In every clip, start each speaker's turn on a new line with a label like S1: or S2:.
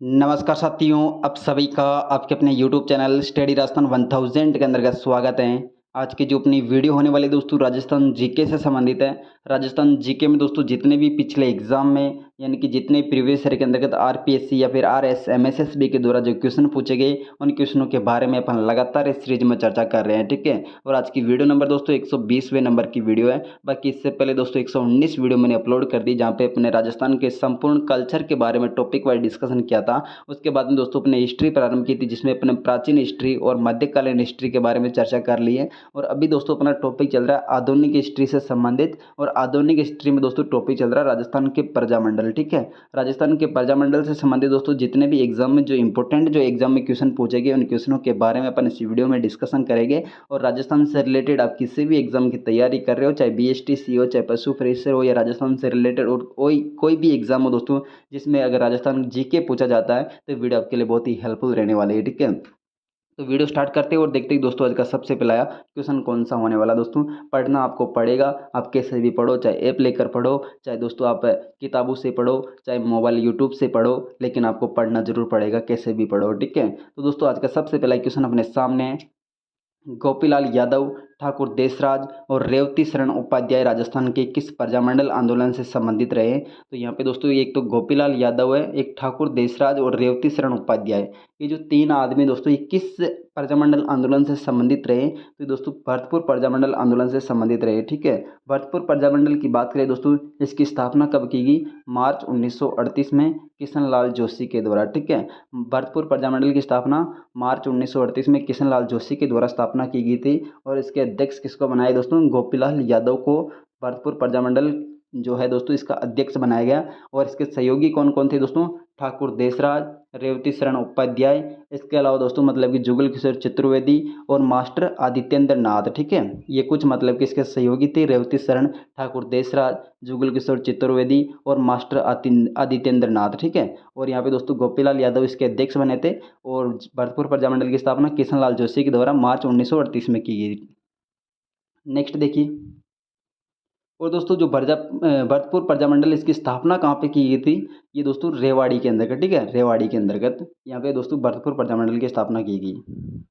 S1: नमस्कार साथियों, आप सभी का आपके अपने यूट्यूब चैनल स्टडी राजस्थान 1000 के अंतर्गत स्वागत है। आज की जो अपनी वीडियो होने वाली दोस्तों राजस्थान जीके से संबंधित है। राजस्थान जीके में दोस्तों जितने भी पिछले एग्जाम में यानी कि जितने प्रीवियस ईयर के अंतर्गत आरपीएससी या फिर आरएसएमएसएसबी के द्वारा जो क्वेश्चन पूछे गए उन क्वेश्चनों के बारे में अपन लगातार इस सीरीज में चर्चा कर रहे हैं, ठीक है। और आज की वीडियो नंबर दोस्तों 120वें नंबर की वीडियो है। बाकी इससे पहले दोस्तों 119 वीडियो मैंने अपलोड कर दी जहाँ पे अपने राजस्थान के संपूर्ण कल्चर के बारे में टॉपिक वाइज डिस्कशन किया था। उसके बाद में दोस्तों अपने हिस्ट्री प्रारंभ की थी जिसमें अपने प्राचीन हिस्ट्री और मध्यकालीन हिस्ट्री के बारे में चर्चा कर ली है। और अभी दोस्तों अपना टॉपिक चल रहा है आधुनिक हिस्ट्री से संबंधित। और आधुनिक हिस्ट्री में दोस्तों टॉपिक चल रहा है राजस्थान के प्रजामंडल, ठीक है। राजस्थान के प्रजामंडल से संबंधित दोस्तों जितने भी एग्जाम में जो इंपॉर्टेंट जो एग्जाम में क्वेश्चन पूछे गए उन क्वेश्चनों के बारे में अपन इस वीडियो में डिस्कशन करेंगे। और राजस्थान से रिलेटेड आप किसी भी एग्जाम की तैयारी कर रहे हो, चाहे बीएसटीसी हो, चाहे पशु प्रेशर हो, या राजस्थान से रिलेटेड और कोई भी एग्जाम हो दोस्तों जिसमें अगर राजस्थान जीके पूछा जाता है तो वीडियो आपके लिए बहुत ही हेल्पफुल रहने वाली है, ठीक है। तो वीडियो स्टार्ट करते हैं और देखते ही दोस्तों आज का सबसे पहला क्वेश्चन कौन सा होने वाला। दोस्तों पढ़ना आपको पड़ेगा, आप कैसे भी पढ़ो, चाहे ऐप लेकर पढ़ो, चाहे दोस्तों आप किताबों से पढ़ो, चाहे मोबाइल यूट्यूब से पढ़ो, लेकिन आपको पढ़ना जरूर पड़ेगा, कैसे भी पढ़ो, ठीक है। तो दोस्तों आज का सबसे पहला क्वेश्चन अपने सामने है। गोपीलाल यादव, ठाकुर देसराज और रेवती शरण उपाध्याय राजस्थान के किस प्रजामंडल आंदोलन से संबंधित रहे। तो यहाँ पे दोस्तों एक तो गोपीलाल यादव है, एक ठाकुर देसराज और रेवती शरण उपाध्याय, ये जो तीन आदमी दोस्तों ये किस प्रजामंडल आंदोलन से संबंधित रहे। तो दोस्तों भरतपुर प्रजामंडल आंदोलन से संबंधित रहे, ठीक है। भरतपुर प्रजामंडल की बात करें दोस्तों, इसकी स्थापना कब की गई? मार्च 1938 में किशन जोशी के द्वारा, ठीक है। भरतपुर प्रजामंडल की स्थापना मार्च 1938 में किशन जोशी के द्वारा स्थापना की गई थी। और इसके अध्यक्ष किसको बनाया दोस्तों? गोपीलाल यादव को भरतपुर प्रजामंडल जो है दोस्तों इसका अध्यक्ष बनाया गया। और इसके सहयोगी कौन कौन थे दोस्तों? ठाकुर देसराज, रेवती शरण उपाध्याय, इसके अलावा दोस्तों मतलब कि जुगल किशोर चतुर्वेदी और मास्टर आदित्येंद्र नाथ, ठीक है। ये कुछ मतलब कि इसके सहयोगी थे, रेवती शरण, ठाकुर देसराज, जुगल किशोर चतुर्वेदी और मास्टर आदित्येंद्र नाथ, ठीक है। और यहाँ पे दोस्तों गोपीलाल यादव इसके अध्यक्ष बने थे। और भरतपुर प्रजामंडल की स्थापना किशन जोशी के द्वारा मार्च 1938 में की गई। नेक्स्ट देखिए। और दोस्तों जो भरतपुर प्रजामंडल इसकी स्थापना कहाँ पे की गई थी? ये दोस्तों रेवाड़ी के अंतर्गत, ठीक है, रेवाड़ी के अंतर्गत यहाँ पे दोस्तों भरतपुर प्रजामंडल की स्थापना की गई।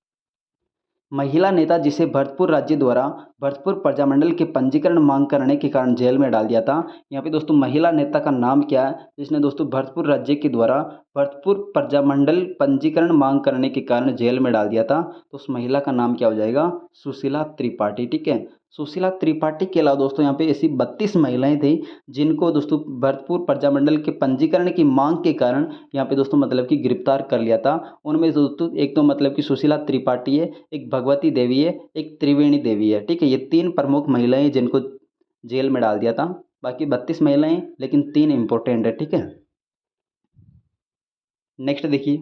S1: महिला नेता जिसे भरतपुर राज्य द्वारा भरतपुर प्रजामंडल के पंजीकरण मांग करने के कारण जेल में डाल दिया था। यहाँ पे दोस्तों महिला नेता का नाम क्या है जिसने दोस्तों भरतपुर राज्य के द्वारा भरतपुर प्रजामंडल पंजीकरण मांग करने के कारण जेल में डाल दिया था? तो उस महिला का नाम क्या हो जाएगा? सुशीला त्रिपाठी, ठीक है। सुशीला त्रिपाठी के अलावा दोस्तों यहाँ पे ऐसी 32 महिलाएं थी जिनको दोस्तों भरतपुर प्रजामंडल के पंजीकरण की मांग के कारण यहाँ पे दोस्तों मतलब कि गिरफ्तार कर लिया था। उनमें दोस्तों एक तो मतलब कि सुशीला त्रिपाठी है, एक भगवती देवी है, एक त्रिवेणी देवी है, ठीक है। ये तीन प्रमुख महिलाएं हैं जिनको जेल में डाल दिया था। बाकी 32 महिलाएं लेकिन तीन इंपॉर्टेंट है, ठीक है। नेक्स्ट देखिए।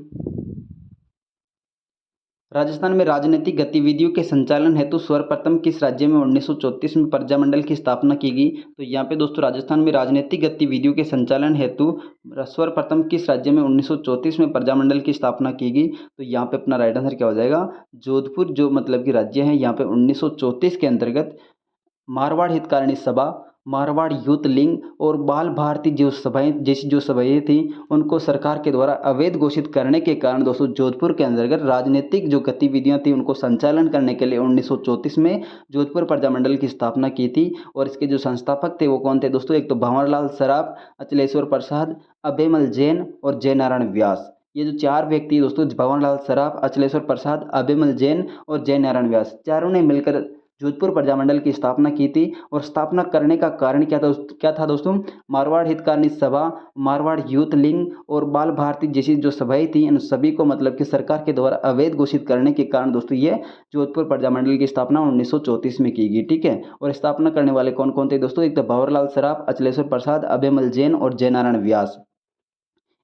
S1: राजस्थान में राजनीतिक गतिविधियों के संचालन हेतु सर्वप्रथम किस राज्य में 1934 में प्रजामंडल की स्थापना की गई? तो यहाँ पे दोस्तों राजस्थान में राजनीतिक गतिविधियों के संचालन हेतु सर्वप्रथम किस राज्य में 1934 में प्रजामंडल की स्थापना की गई? तो यहाँ पे अपना राइट आंसर क्या हो जाएगा? जोधपुर जो मतलब कि राज्य है यहाँ पे 1934 के अंतर्गत मारवाड़ हितकारिणी सभा, मारवाड़ यूथ लीग और बाल भारती जो सभाएं जैसी जो सभाएं थी उनको सरकार के द्वारा अवैध घोषित करने के कारण दोस्तों जोधपुर के अंतर्गत राजनीतिक जो गतिविधियां थी उनको संचालन करने के लिए 1934 में जोधपुर प्रजामंडल की स्थापना की थी। और इसके जो संस्थापक थे वो कौन थे दोस्तों? एक तो भंवरलाल सराफ, अचलेश्वर प्रसाद, अभयमल जैन और जयनारायण व्यास। ये जो चार व्यक्ति दोस्तों भंवरलाल सराफ, अचलेश्वर प्रसाद, अभयमल जैन और जयनारायण व्यास, चारों ने मिलकर जोधपुर प्रजामंडल की स्थापना की थी। और स्थापना करने का कारण क्या था दोस्तों? मारवाड़ हितकारिणी सभा, मारवाड़ यूथ लीग और बाल भारती जैसी जो सभाएं थी इन सभी को मतलब कि सरकार के द्वारा अवैध घोषित करने के कारण दोस्तों ये जोधपुर प्रजामंडल की स्थापना 1934 में की गई, ठीक है। और स्थापना करने वाले कौन कौन थे दोस्तों? एक तो भंवरलाल सराफ, अचलेश्वर प्रसाद, अभयमल जैन और जयनारायण व्यास।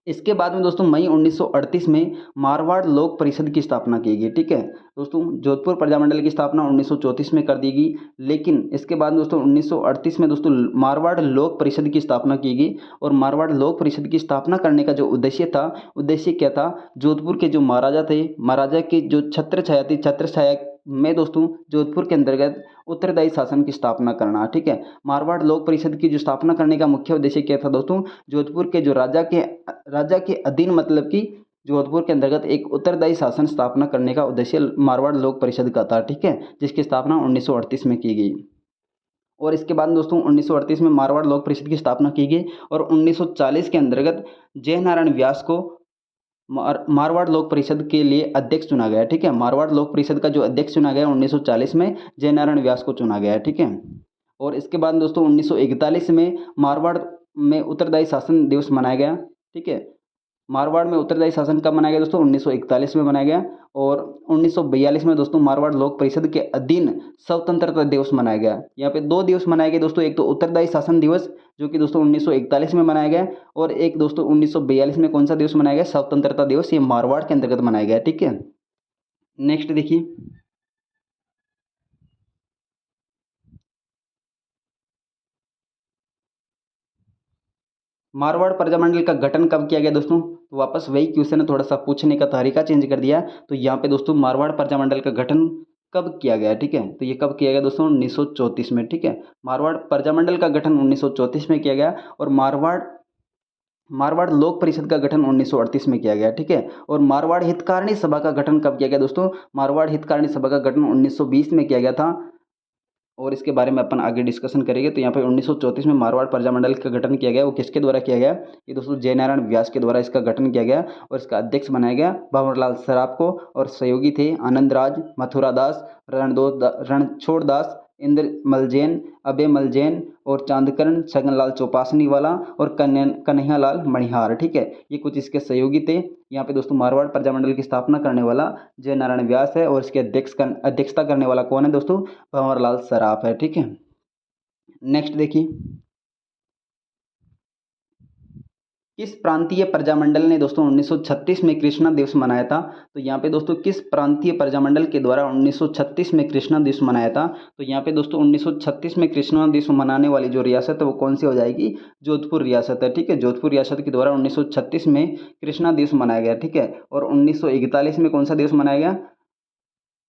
S1: इसके बाद में दोस्तों मई 1938 में मारवाड़ लोक परिषद की स्थापना की गई, ठीक है। दोस्तों जोधपुर प्रजामंडल की स्थापना 1934 में कर दी गई, लेकिन इसके बाद दोस्तों 1938 में दोस्तों मारवाड़ लोक परिषद की स्थापना की गई। और मारवाड़ लोक परिषद की स्थापना करने का जो उद्देश्य था, उद्देश्य क्या था? जोधपुर के जो महाराजा थे, महाराजा की जो छत्र छाया थी, छत्र छाया में दोस्तों जोधपुर के अंतर्गत उत्तरदायी शासन की स्थापना करना। ठीक है, मारवाड़ लोक परिषद की जो स्थापना करने का मुख्य उद्देश्य क्या था दोस्तों, जोधपुर के जो राजा के अधीन मतलब कि जोधपुर के अंतर्गत एक उत्तरदायी शासन स्थापना करने का उद्देश्य मारवाड़ लोक परिषद का था। ठीक है, जिसकी स्थापना 1938 में की गई। और इसके बाद दोस्तों 1938 में मारवाड़ लोक परिषद की स्थापना की गई और 1940 के अंतर्गत जय नारायण व्यास को मारवाड़ लोक परिषद के लिए अध्यक्ष चुना गया। ठीक है, मारवाड़ लोक परिषद का जो अध्यक्ष चुना गया 1940 में जय नारायण व्यास को चुना गया। ठीक है, और इसके बाद दोस्तों 1941 में मारवाड़ में उत्तरदायी शासन दिवस मनाया गया। ठीक है, मारवाड़ में उत्तरदायी शासन कब मनाया गया दोस्तों, 1941 में मनाया गया। और 1942 में दोस्तों मारवाड़ लोक परिषद के अधीन स्वतंत्रता दिवस मनाया गया। यहाँ पे 2 दिवस मनाए गए दोस्तों, एक तो उत्तरदायी शासन दिवस जो कि दोस्तों 1941 में मनाया गया, और एक दोस्तों 1942 में कौन सा दिवस मनाया गया, स्वतंत्रता दिवस। ये मारवाड़ के अंतर्गत मनाया गया। ठीक है, नेक्स्ट देखिए, मारवाड़ प्रजामंडल का गठन कब किया गया दोस्तों, तो वापस वही क्वेश्चन है, थोड़ा सा पूछने का तरीका चेंज कर दिया। तो यहाँ पे दोस्तों मारवाड़ प्रजामंडल का गठन कब किया गया। ठीक है, तो ये कब किया गया दोस्तों, 1934 में। ठीक है, मारवाड़ प्रजामंडल का गठन 1934 में किया गया और मारवाड़ लोक परिषद का गठन 1938 में किया गया। ठीक है, और मारवाड़ हितकारिणी सभा का गठन कब किया गया दोस्तों, मारवाड़ हितकारिणी सभा का गठन 1920 में किया गया था, और इसके बारे में अपन आगे डिस्कशन करेंगे। तो यहाँ पे 1934 में मारवाड़ प्रजामंडल का गठन किया गया, वो किसके द्वारा किया गया, ये दोस्तों जय नारायण व्यास के द्वारा इसका गठन किया गया और इसका अध्यक्ष बनाया गया भंवरलाल सराफ को, और सहयोगी थे आनंदराज, मथुरा दास, रणछोड़ दास, इंद्र मलजैन, अबे मलजैन और चांदकरण, छगनलाल चौपासनी वाला और कन्हैयालाल मणिहार। ठीक है, ये कुछ इसके सहयोगी थे। यहाँ पे दोस्तों मारवाड़ प्रजामंडल की स्थापना करने वाला जय नारायण व्यास है और इसके अध्यक्षता करने वाला कौन है दोस्तों, भंवरलाल सराफ है। ठीक है, नेक्स्ट देखिए, किस प्रांतीय प्रजामंडल ने दोस्तों 1936 में कृष्णा दिवस मनाया था। तो यहाँ पे दोस्तों किस प्रांतीय प्रजामंडल के द्वारा 1936 में कृष्णा दिवस मनाया था। तो यहाँ पे दोस्तों 1936 में कृष्णा दिवस मनाने वाली जो रियासत है वो कौन सी हो जाएगी, जोधपुर रियासत है। ठीक है, जोधपुर रियासत के द्वारा 1936 में कृष्णा दिवस मनाया गया। ठीक है, और 1941 में कौन सा दिवस मनाया गया,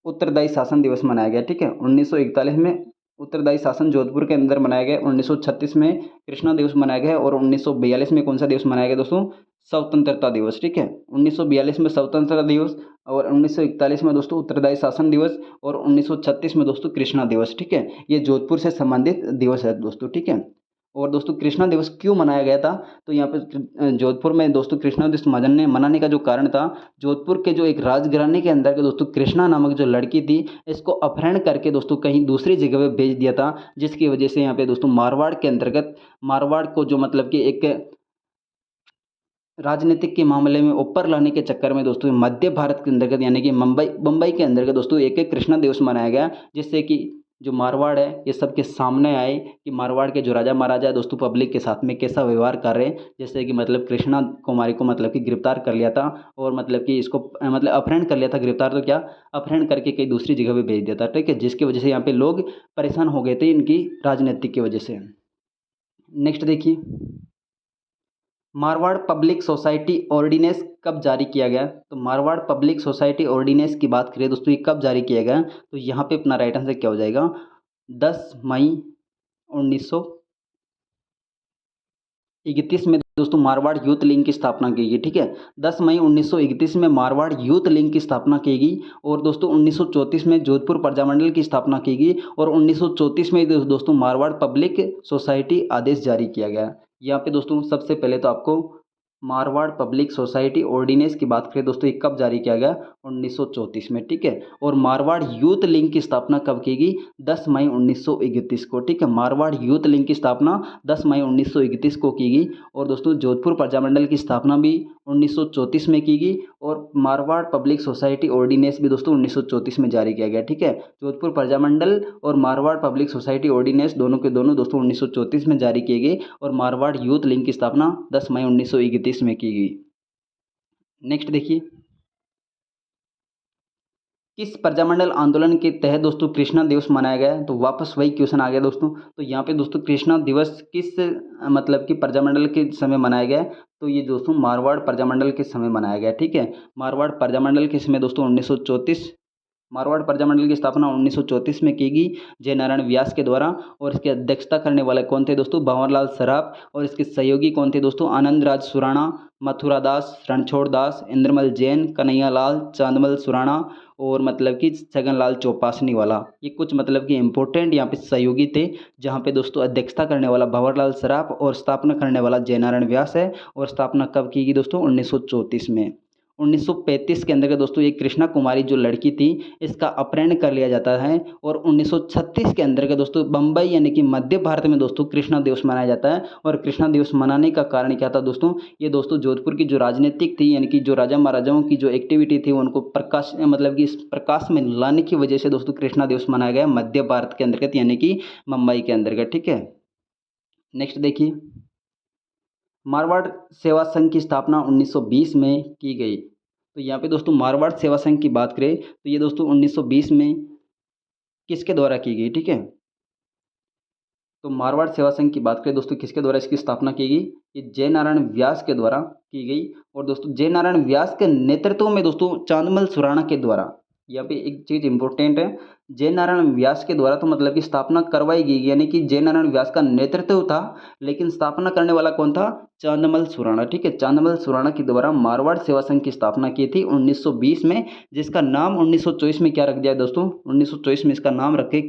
S1: उत्तरदायी शासन दिवस मनाया गया। ठीक है, 1941 में उत्तरदायी शासन जोधपुर के अंदर मनाया गया, 1936 में कृष्णा दिवस मनाया गया और 1942 में कौन सा दिवस मनाया गया दोस्तों, स्वतंत्रता दिवस। ठीक है, 1942 में स्वतंत्रता दिवस और 1941 में दोस्तों उत्तरदायी शासन दिवस और 1936 में दोस्तों कृष्णा दिवस। ठीक है, ये जोधपुर से संबंधित दिवस है दोस्तों। ठीक है, और दोस्तों कृष्णा दिवस क्यों मनाया गया था, तो यहाँ पे जोधपुर में दोस्तों कृष्णा दिवस मनाने का जो कारण था, जोधपुर के जो एक राजघराने के अंदर के दोस्तों कृष्णा नामक जो लड़की थी, इसको अपहरण करके दोस्तों कहीं दूसरी जगह पे भेज दिया था, जिसकी वजह से यहाँ पे दोस्तों मारवाड़ के अंतर्गत मारवाड़ को जो मतलब कि एक राजनीतिक के मामले में ऊपर लाने के चक्कर में दोस्तों मध्य भारत के अंतर्गत यानी कि मुंबई के अंतर्गत दोस्तों एक कृष्णा दिवस मनाया गया, जिससे कि जो मारवाड़ है ये सबके सामने आए कि मारवाड़ के जो राजा महाराजा है दोस्तों पब्लिक के साथ में कैसा व्यवहार कर रहे हैं। जैसे कि मतलब कृष्णा कुमारी को मतलब कि गिरफ्तार कर लिया था और मतलब कि इसको मतलब अपहरण कर लिया था, गिरफ्तार तो क्या अपहरण करके कहीं दूसरी जगह पे भेज दिया था। ठीक है, जिसकी वजह से यहाँ पे लोग परेशान हो गए थे इनकी राजनीतिक की वजह से। नेक्स्ट देखिए, मारवाड़ पब्लिक सोसाइटी ऑर्डिनेंस कब जारी किया गया। तो मारवाड़ पब्लिक सोसाइटी ऑर्डिनेंस की बात करें दोस्तों, ये कब जारी किया गया, तो यहाँ पे अपना राइट आंसर क्या हो जाएगा, 10 मई 1931 में दोस्तों मारवाड़ यूथ लीग की स्थापना की गई। ठीक है, 10 मई 1931 में मारवाड़ यूथ लीग की स्थापना की गई और दोस्तों 1934 में जोधपुर प्रजामंडल की स्थापना की गई और 1934 में दोस्तों मारवाड़ पब्लिक सोसाइटी आदेश जारी किया गया। यहाँ पे दोस्तों सबसे पहले तो आपको मारवाड़ पब्लिक सोसाइटी ऑर्डिनेंस की बात करें दोस्तों, ये कब जारी किया गया, 1934 में। ठीक है, और मारवाड़ यूथ लीग की स्थापना कब की गई, 10 मई 1931 को। ठीक है, मारवाड़ यूथ लीग की स्थापना 10 मई 1931 को की गई और दोस्तों जोधपुर प्रजामंडल की स्थापना भी 1934 में की गई और मारवाड़ पब्लिक सोसाइटी ऑर्डिनेंस भी दोस्तों 1934 में जारी किया गया। ठीक है, जोधपुर प्रजामंडल और मारवाड़ पब्लिक सोसाइटी ऑर्डिनेंस दोनों के दोनों दोस्तों 1934 में जारी किए गए और मारवाड़ यूथ लीग की स्थापना 10 मई 1931 में की गई। नेक्स्ट देखिए, किस प्रजामंडल आंदोलन के तहत दोस्तों कृष्णा दिवस मनाया गया है, तो वापस वही क्वेश्चन आ गया दोस्तों। तो यहाँ पे दोस्तों कृष्णा दिवस किस मतलब कि प्रजामंडल के समय मनाया गया है, तो ये दोस्तों मारवाड़ प्रजामंडल के समय मनाया गया। ठीक है, मारवाड़ प्रजामंडल के समय दोस्तों 1934 मारवाड़ प्रजामंडल की स्थापना 1934 में की गई जय नारायण व्यास के द्वारा। और इसकी अध्यक्षता करने वाले कौन थे दोस्तों? भंवरलाल सराफ। और इसके सहयोगी कौन थे दोस्तों? आनंद राज सुराणा, मथुरा दास, रणछोड़ दास, इंद्रमल जैन, कन्हैया लाल, चांदमल सुराणा और मतलब कि छगन लाल चौपासनी वाला। ये कुछ मतलब कि इंपॉर्टेंट यहाँ पे सहयोगी थे, जहाँ पे दोस्तों अध्यक्षता करने वाला भंवरलाल सराफ और स्थापना करने वाला जय नारायण व्यास है। और स्थापना कब की गई दोस्तों? 1934 में। 1935 के अंदर के दोस्तों ये कृष्णा कुमारी जो लड़की थी, इसका अपहरण कर लिया जाता है। और 1936 के अंदर के दोस्तों बम्बई यानी कि मध्य भारत में दोस्तों कृष्णा दिवस मनाया जाता है। और कृष्णा दिवस मनाने का कारण क्या था दोस्तों? ये दोस्तों जोधपुर की जो राजनीतिक थी यानी कि जो राजा महाराजाओं की जो एक्टिविटी थी उनको प्रकाश मतलब कि इस प्रकाश में लाने की वजह से दोस्तों कृष्णा दिवस मनाया गया मध्य भारत के अंतर्गत यानी कि मुंबई के अंतर्गत। ठीक है, नेक्स्ट देखिए, मारवाड़ सेवा संघ की स्थापना 1920 में की गई। तो यहाँ पे दोस्तों मारवाड़ सेवा संघ की बात करें तो ये दोस्तों 1920 में किसके द्वारा की गई? ठीक है, तो मारवाड़ सेवा संघ की बात करें दोस्तों किसके द्वारा इसकी स्थापना की गई? ये जय नारायण व्यास के द्वारा की गई। और दोस्तों जय नारायण व्यास के नेतृत्व में दोस्तों चांदमल सुराणा के द्वारा। यहाँ पे एक चीज़ इंपॉर्टेंट है, जय नारायण व्यास के द्वारा तो मतलब कि स्थापना करवाई गई यानी कि जय नारायण व्यास का नेतृत्व था, लेकिन स्थापना करने वाला कौन था? चांदमल सुराणा। ठीक है, चांदमल सुराणा के द्वारा मारवाड़ सेवा संघ की स्थापना की थी 1920 में, जिसका नाम 1924 में क्या रख दिया दोस्तों? 1924 में इसका नाम रखे,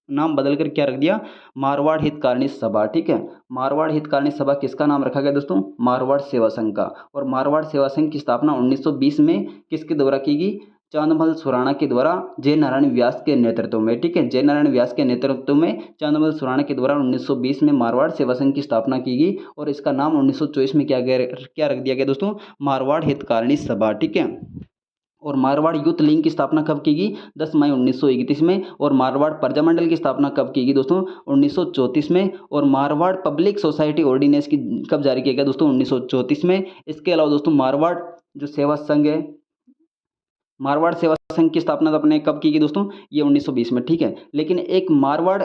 S1: नाम बदल कर क्या रख दिया? मारवाड़ हितकारिणी सभा। ठीक है, मारवाड़ हितकारिणी सभा किसका नाम रखा गया दोस्तों? मारवाड़ सेवा संघ का। और मारवाड़ सेवा संघ की स्थापना 1920 में किसके द्वारा की गई? चांदमल सुराणा के द्वारा जय नारायण व्यास के नेतृत्व में। ठीक है, जय नारायण व्यास के नेतृत्व में चांदमल सुराणा के द्वारा 1920 में मारवाड़ सेवा संघ की स्थापना की गई। और इसका नाम 1924 में क्या रख दिया गया दोस्तों? मारवाड़ हितकारिणी सभा। ठीक है, और मारवाड़ यूथ लीग की स्थापना कब की गई? 10 मई 1931 में। और मारवाड़ प्रजामंडल की स्थापना कब की गई दोस्तों? 1934 में। और मारवाड़ पब्लिक सोसाइटी ऑर्डिनेंस की कब जारी किया गया दोस्तों? 1934 में। इसके अलावा दोस्तों मारवाड़ जो सेवा संघ है, मारवाड़ सेवा संघ की स्थापना अपने कब की गई दोस्तों? ये 1920 में। ठीक है, लेकिन एक मारवाड़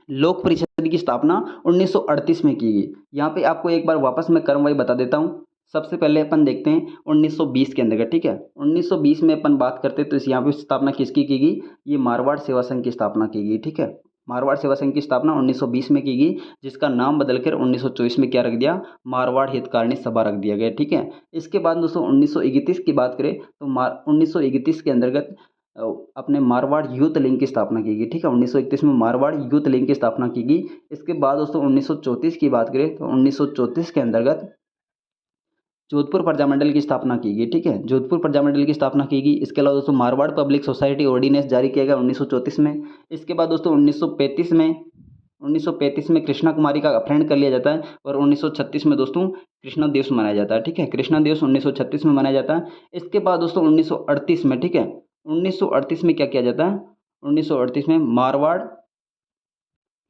S1: लोक परिषद की स्थापना 1938 में की गई। यहाँ पे आपको एक बार वापस मैं क्रमवाही बता देता हूँ। सबसे पहले अपन देखते हैं 1920 के अंतर्गत। ठीक है, 1920 में अपन बात करते हैं तो इस यहाँ पे स्थापना किसकी की गई? ये मारवाड़ सेवा संघ की स्थापना की गई। ठीक है, मारवाड़ सेवा संघ की स्थापना 1920 में की गई, जिसका नाम बदलकर 1924 में क्या रख दिया? मारवाड़ हितकारिणी सभा रख दिया गया। ठीक है, इसके बाद दोस्तों 1931 की बात करें तो 1931 के अंतर्गत अपने मारवाड़ यूथ लीग की स्थापना की गई। ठीक है, 1931 में मारवाड़ यूथ लीग की स्थापना की गई। इसके बाद दोस्तों 1934 की बात करें तो 1934 के अंतर्गत जोधपुर प्रजामंडल की स्थापना की गई। ठीक है, जोधपुर प्रजामंडल की स्थापना की गई। इसके अलावा दोस्तों मारवाड़ पब्लिक सोसाइटी ऑर्डिनेंस जारी किया गया 1934 में। इसके बाद दोस्तों 1935 में कृष्णा कुमारी का अपहरण कर लिया जाता है। और 1936 में दोस्तों कृष्णा दिवस मनाया जाता है। ठीक है, कृष्णा दिवस 1936 में मनाया जाता है। इसके बाद दोस्तों 1938 में, ठीक है, 1938 में क्या किया जाता है? 1938 में मारवाड़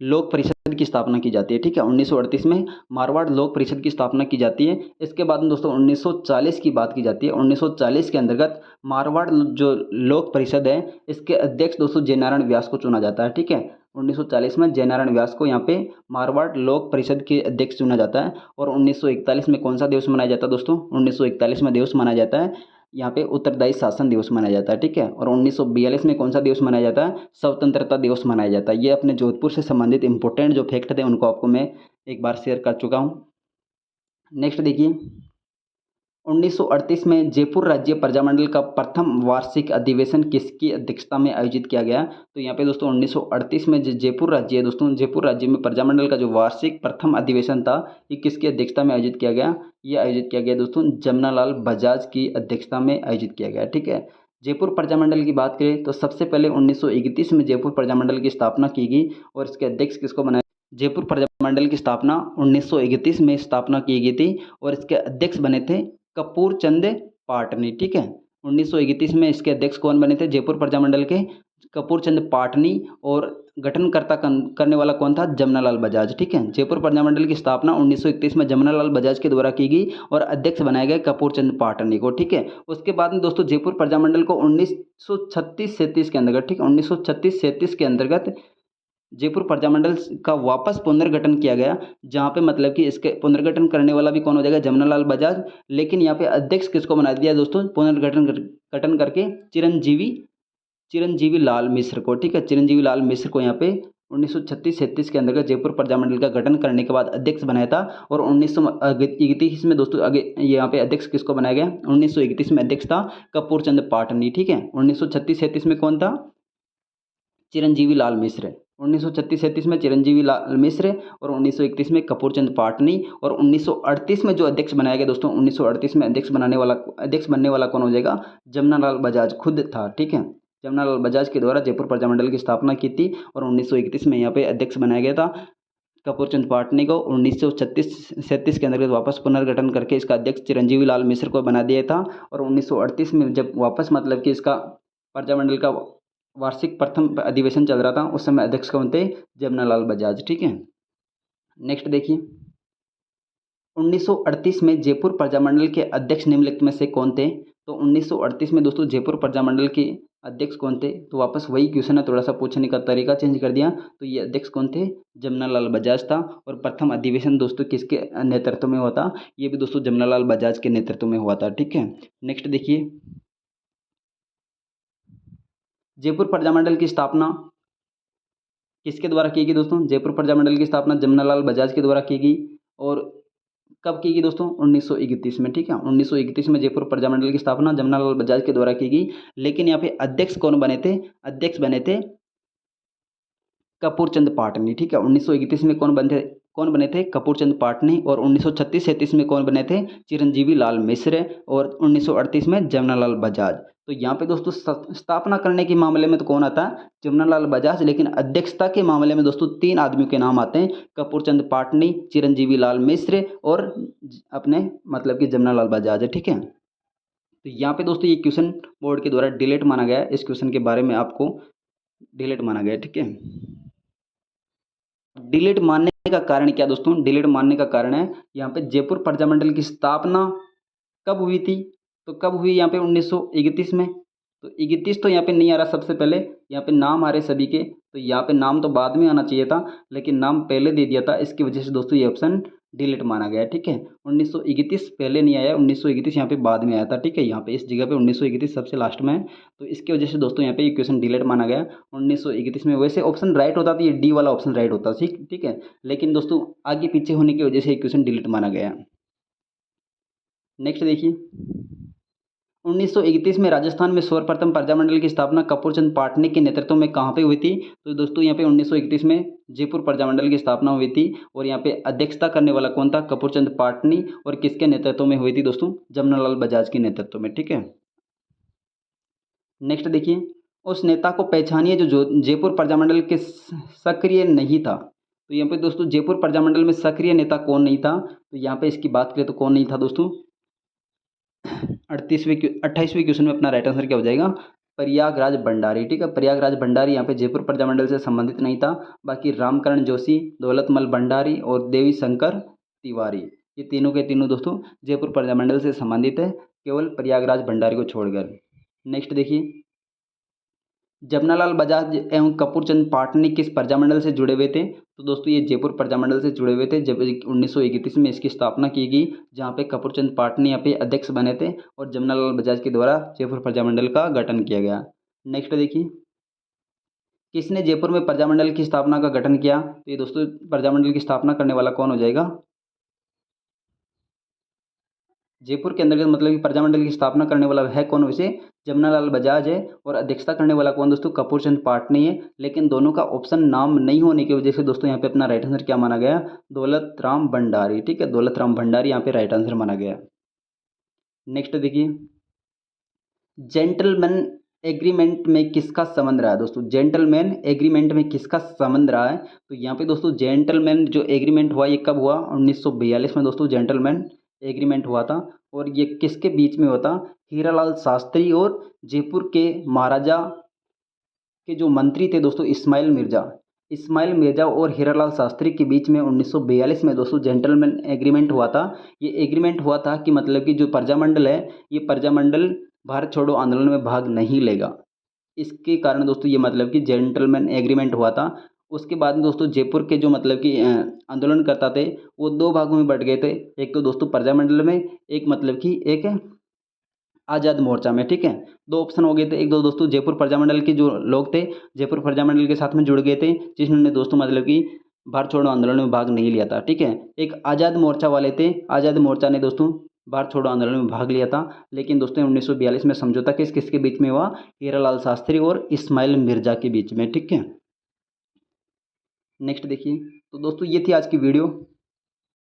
S1: लोक परिषद की स्थापना की जाती है। ठीक है, 1938 में मारवाड़ लोक परिषद की स्थापना की जाती है। इसके बाद में दोस्तों 1940 की बात की जाती है। 1940 के अंतर्गत मारवाड़ जो लोक परिषद है, इसके अध्यक्ष दोस्तों जय नारायण व्यास को चुना जाता है। ठीक है, 1940 में जय नारायण व्यास को यहाँ पे मारवाड़ लोक परिषद के अध्यक्ष चुना जाता है। और 1941 में कौन सा दिवस मनाया जाता है दोस्तों? 1941 में दिवस मनाया जाता है यहाँ पे उत्तरदायी शासन दिवस मनाया जाता है। ठीक है, और 1942 में कौन सा दिवस मनाया जाता है? स्वतंत्रता दिवस मनाया जाता है। ये अपने जोधपुर से संबंधित इंपॉर्टेंट जो फैक्ट थे उनको आपको मैं एक बार शेयर कर चुका हूँ। नेक्स्ट देखिए, 1938 में जयपुर राज्य प्रजामंडल का प्रथम वार्षिक अधिवेशन किसकी अध्यक्षता में आयोजित किया गया? तो यहाँ पे दोस्तों 1938 में जो जयपुर राज्य है दोस्तों, जयपुर राज्य में प्रजामंडल का जो वार्षिक प्रथम अधिवेशन था, ये किसकी अध्यक्षता में आयोजित किया गया? ये आयोजित किया गया दोस्तों जमनालाल बजाज की अध्यक्षता में आयोजित किया गया। ठीक है, जयपुर प्रजामंडल की बात करें तो सबसे पहले 1931 में जयपुर प्रजामंडल की स्थापना की गई। और इसके अध्यक्ष किसको बनाया? जयपुर प्रजामंडल की स्थापना 1931 में स्थापना की गई थी। और इसके अध्यक्ष बने थे कपूर चंद पाटनी। ठीक है, 1931 में इसके अध्यक्ष कौन बने थे? जयपुर प्रजामंडल के कपूर चंद पाटनी। और गठनकर्ता करने वाला कौन था? जमनालाल बजाज। ठीक है, जयपुर प्रजामंडल की स्थापना 1931 में जमनालाल बजाज के द्वारा की गई और अध्यक्ष बनाए गए कपूर चंद पाटनी को। ठीक है, उसके बाद में दोस्तों जयपुर प्रजामंडल को 1936-37 के अंतर्गत, ठीक है, 1936-37 के अंतर्गत जयपुर प्रजामंडल का वापस पुनर्गठन किया गया, जहाँ पे मतलब कि इसके पुनर्गठन करने वाला भी कौन हो जाएगा? जमनालाल बजाज। लेकिन यहाँ पे अध्यक्ष किसको बना दिया दोस्तों? पुनर्गठन गठन करके चिरंजीवी चिरंजीवी लाल मिश्र को, ठीक है, चिरंजीवी लाल मिश्र को यहाँ पे 1936-37 के अंतर्गत जयपुर प्रजामंडल का गठन करने के बाद अध्यक्ष बनाया था। और 1931 में दोस्तों आगे यहाँ पे अध्यक्ष किसको बनाया गया, 1931 में अध्यक्ष था कपूर चंद पाटनी, ठीक है। 1936-37 में कौन था, चिरंजीवी लाल मिश्र। 1936-37 में चिरंजीवी लाल मिश्र और 1931 में कपूर चंद पाटनी। और 1938 में जो अध्यक्ष बनाया गया दोस्तों, 1938 में अध्यक्ष बनने वाला कौन हो जाएगा, जमनालाल बजाज खुद था, ठीक है। जमनालाल बजाज के द्वारा जयपुर प्रजामंडल की स्थापना की थी और 1931 में यहाँ पे अध्यक्ष बनाया गया था कपूर चंद पाटनी को। 1936-37 के अंतर्गत वापस पुनर्गठन करके इसका अध्यक्ष चिरंजीवी लाल मिश्र को बना दिया था। और 1938 में जब वापस मतलब कि इसका प्रजामंडल का वार्षिक प्रथम अधिवेशन चल रहा था, उस समय अध्यक्ष कौन थे, जमनालाल बजाज, ठीक है। नेक्स्ट देखिए, 1938 में जयपुर प्रजामंडल के अध्यक्ष निम्नलिखित में से कौन थे। तो 1938 में दोस्तों जयपुर प्रजामंडल के अध्यक्ष कौन थे, तो वापस वही क्वेश्चन है, थोड़ा सा पूछने का तरीका चेंज कर दिया। तो ये अध्यक्ष कौन थे, जमनालाल बजाज था। और प्रथम अधिवेशन दोस्तों किसके नेतृत्व में हुआ था, ये भी दोस्तों जमनालाल बजाज के नेतृत्व में हुआ था, ठीक है। नेक्स्ट देखिए, जयपुर प्रजामंडल की स्थापना किसके द्वारा की गई दोस्तों, जयपुर प्रजामंडल की स्थापना जमनालाल बजाज के द्वारा की गई। और कब की गई दोस्तों, 1931 में, ठीक है। 1931 में जयपुर प्रजामंडल की स्थापना जमनालाल बजाज के द्वारा की गई। लेकिन यहाँ पे अध्यक्ष कौन बने थे, अध्यक्ष बने थे कपूर चंद पाटनी, ठीक है। 1931 में कौन बने थे, कपूर चंद पाटनी। और 1936-37 में कौन बने थे, चिरंजीवी लाल मिश्र। और 1938 में जमनालाल बजाज। तो यहाँ पे दोस्तों स्थापना करने के मामले में तो कौन आता है, जमनालाल बजाज। लेकिन अध्यक्षता के मामले में दोस्तों 3 आदमियों के नाम आते हैं, कपूर चंद पाटनी, चिरंजीवी लाल मिश्र और अपने मतलब कि जमनालाल बजाज है, ठीक है। तो यहाँ पे दोस्तों ये क्वेश्चन बोर्ड के द्वारा डिलीट माना गया है, इस क्वेश्चन के बारे में आपको डिलीट माना गया है, ठीक है। डिलीट मानने का कारण क्या दोस्तों, डिलीट मानने का कारण है यहाँ पे जयपुर प्रजामंडल की स्थापना कब हुई थी। तो कब हुई यहाँ पे 1931 में। तो 31 तो यहाँ पे नहीं आ रहा, सबसे पहले यहाँ पे नाम आ रहे सभी के, तो यहाँ पे नाम तो बाद में आना चाहिए था, लेकिन नाम पहले दे दिया था, इसकी वजह से दोस्तों ये ऑप्शन डिलीट माना गया है, ठीक है। 1931 पहले नहीं आया, 1931 यहाँ पे बाद में आया था, ठीक है। यहाँ पे इस जगह पे 1931 सबसे लास्ट में है, तो इसकी वजह से दोस्तों यहाँ पे ये क्वेश्चन डिलीट माना गया 1931 में। वैसे ऑप्शन राइट होता तो ये डी वाला ऑप्शन राइट होता, ठीक है। लेकिन दोस्तों आगे पीछे होने की वजह से ये क्वेश्चन डिलीट माना गया। नेक्स्ट देखिए, 1931 में राजस्थान में सर्वप्रथम प्रजामंडल की स्थापना कपूर चंद पाटनी के नेतृत्व में कहाँ पे हुई थी। तो दोस्तों यहाँ पे 1931 में जयपुर प्रजामंडल की स्थापना हुई थी। और यहाँ पे अध्यक्षता करने वाला कौन था, कपूर चंद पाटनी। और किसके नेतृत्व में हुई थी दोस्तों, जमनालाल बजाज के नेतृत्व में, ठीक है। नेक्स्ट देखिए, उस नेता को पहचानिए जो जयपुर प्रजामंडल के सक्रिय नहीं था। तो यहाँ पे दोस्तों जयपुर प्रजामंडल में सक्रिय नेता कौन नहीं था, तो यहाँ पे इसकी बात करें तो कौन नहीं था दोस्तों, 28वें क्वेश्चन में अपना राइट आंसर क्या हो जाएगा, प्रयागराज भंडारी, ठीक है। प्रयागराज भंडारी यहाँ पे जयपुर प्रजामंडल से संबंधित नहीं था। बाकी रामकरण जोशी, दौलतमल भंडारी और देवी शंकर तिवारी, ये तीनों के तीनों दोस्तों जयपुर प्रजामंडल से संबंधित है, केवल प्रयागराज भंडारी को छोड़कर। नेक्स्ट देखिए, जमनालाल बजाज एवं कपूर चंद पाटनी किस प्रजामंडल से जुड़े हुए थे। तो दोस्तों ये जयपुर प्रजामंडल से जुड़े हुए थे। जब 1931 में इसकी स्थापना की गई, जहाँ पे कपूर चंद पाटनी यहाँ पे अध्यक्ष बने थे और जमनालाल बजाज के द्वारा जयपुर प्रजामंडल का गठन किया गया। नेक्स्ट देखिए, किसने जयपुर में प्रजामंडल की स्थापना का गठन किया। तो ये दोस्तों प्रजामंडल की स्थापना करने वाला कौन हो जाएगा, जयपुर के अंतर्गत मतलब कि प्रजामंडल की स्थापना करने वाला है कौन, वैसे जमनालाल बजाज है। और अध्यक्षता करने वाला कौन दोस्तों, कपूर चंद पाटनी है। लेकिन दोनों का ऑप्शन नाम नहीं होने की वजह से दोस्तों यहाँ पे अपना राइट आंसर क्या माना गया, दौलत राम भंडारी, ठीक है। दौलत राम भंडारी यहाँ पे राइट आंसर माना गया। नेक्स्ट देखिए, जेंटलमैन एग्रीमेंट में किसका संबंध रहा है दोस्तों, जेंटलमैन एग्रीमेंट में किसका संबंध रहा है। तो यहाँ पे दोस्तों जेंटलमैन जो एग्रीमेंट हुआ ये कब हुआ, 1942 में दोस्तों जेंटलमैन एग्रीमेंट हुआ था। और ये किसके बीच में हुआ था, हीरालाल शास्त्री और जयपुर के महाराजा के जो मंत्री थे दोस्तों इस्माइल मिर्जा और हीरालाल शास्त्री के बीच में 1942 में दोस्तों जेंटलमैन एग्रीमेंट हुआ था। ये एग्रीमेंट हुआ था कि मतलब कि जो प्रजामंडल है, ये प्रजामंडल भारत छोड़ो आंदोलन में भाग नहीं लेगा। इसके कारण दोस्तों ये मतलब कि जेंटलमैन एग्रीमेंट हुआ था। उसके बाद में दोस्तों जयपुर के जो मतलब कि आंदोलन करता थे वो 2 भागों में बट गए थे। एक तो दोस्तों प्रजामंडल में, एक मतलब कि एक आज़ाद मोर्चा में, ठीक है। दो ऑप्शन हो गए थे, एक दो दोस्तों जयपुर प्रजामंडल के जो लोग थे, जयपुर प्रजामंडल के साथ में जुड़ गए थे, जिन्होंने दोस्तों मतलब कि भारत छोड़ो आंदोलन में भाग नहीं लिया था, ठीक है। एक आज़ाद मोर्चा वाले थे, आज़ाद मोर्चा ने दोस्तों भारत छोड़ो आंदोलन में भाग लिया था, लेकिन दोस्तों 1942 में समझौता किसके बीच में हुआ? हीरालाल शास्त्री और इस्माइल मिर्जा के बीच में, ठीक है। नेक्स्ट देखिए, तो दोस्तों ये थी आज की वीडियो।